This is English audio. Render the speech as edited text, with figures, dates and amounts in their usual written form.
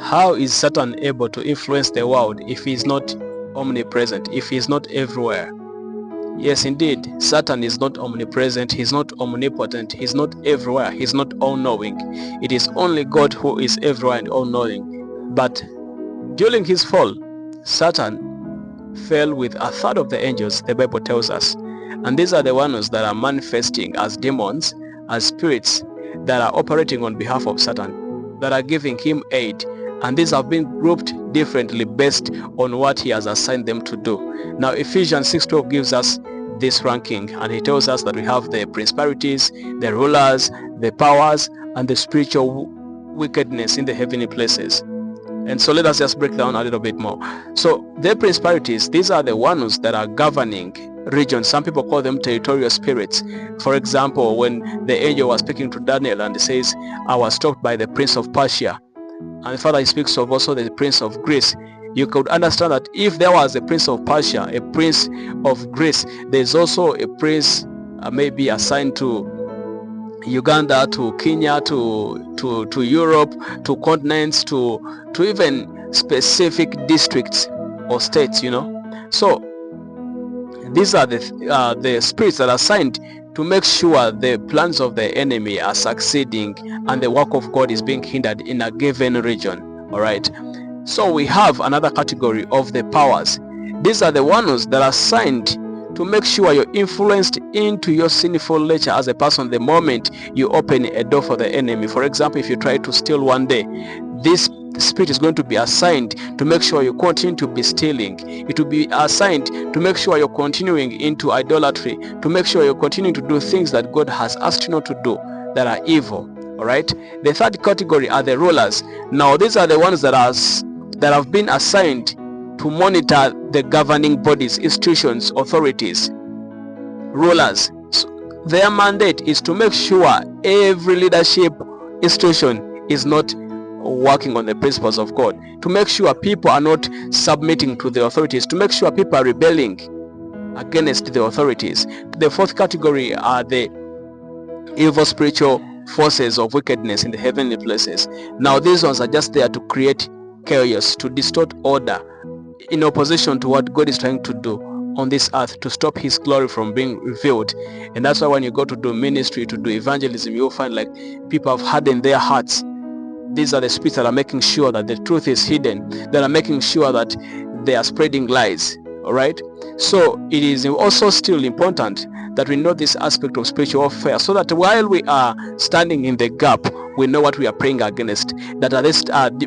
how is Satan able to influence the world if he is not omnipresent, if he is not everywhere? Yes, indeed, Satan is not omnipresent, he's not omnipotent, he's not everywhere, he's not all-knowing. It is only God who is everywhere and all-knowing. But during his fall, Satan fell with a third of the angels, the Bible tells us. And these are the ones that are manifesting as demons, as spirits that are operating on behalf of Satan, that are giving him aid. And these have been grouped differently based on what he has assigned them to do. Now Ephesians 6:12 gives us this ranking, and he tells us that we have the principalities, the rulers, the powers, and the spiritual wickedness in the heavenly places. And so let us just break down a little bit more. So the principalities, these are the ones that are governing regions. Some people call them territorial spirits. For example, when the angel was speaking to Daniel and he says, I was stopped by the prince of Persia, and further he speaks of also the prince of Greece, you could understand that if there was a prince of Persia, a prince of Greece, there's also a prince maybe assigned to Uganda, to Kenya, to Europe, to continents, to even specific districts or states, you know. So these are the spirits that are assigned to make sure the plans of the enemy are succeeding and the work of God is being hindered in a given region. All right. So we have another category of the powers. These are the ones that are assigned to make sure you're influenced into your sinful nature as a person the moment you open a door for the enemy. For example, if you try to steal one day, this spirit is going to be assigned to make sure you continue to be stealing. It will be assigned to make sure you're continuing into idolatry, to make sure you're continuing to do things that God has asked you not to do that are evil. All right. The third category are the rulers. Now these are the ones that have been assigned to monitor the governing bodies, institutions, authorities, rulers. So their mandate is to make sure every leadership institution is not working on the principles of God, to make sure people are not submitting to the authorities, to make sure people are rebelling against the authorities. The fourth category are the evil spiritual forces of wickedness in the heavenly places. Now these ones are just there to create chaos, to distort order in opposition to what God is trying to do on this earth, to stop his glory from being revealed. And that's why when you go to do ministry, to do evangelism, you'll find like people have hardened their hearts. These are the spirits that are making sure that the truth is hidden, that are making sure that they are spreading lies. All right. So it is also still important that we know this aspect of spiritual warfare, so that while we are standing in the gap, we know what we are praying against, that at least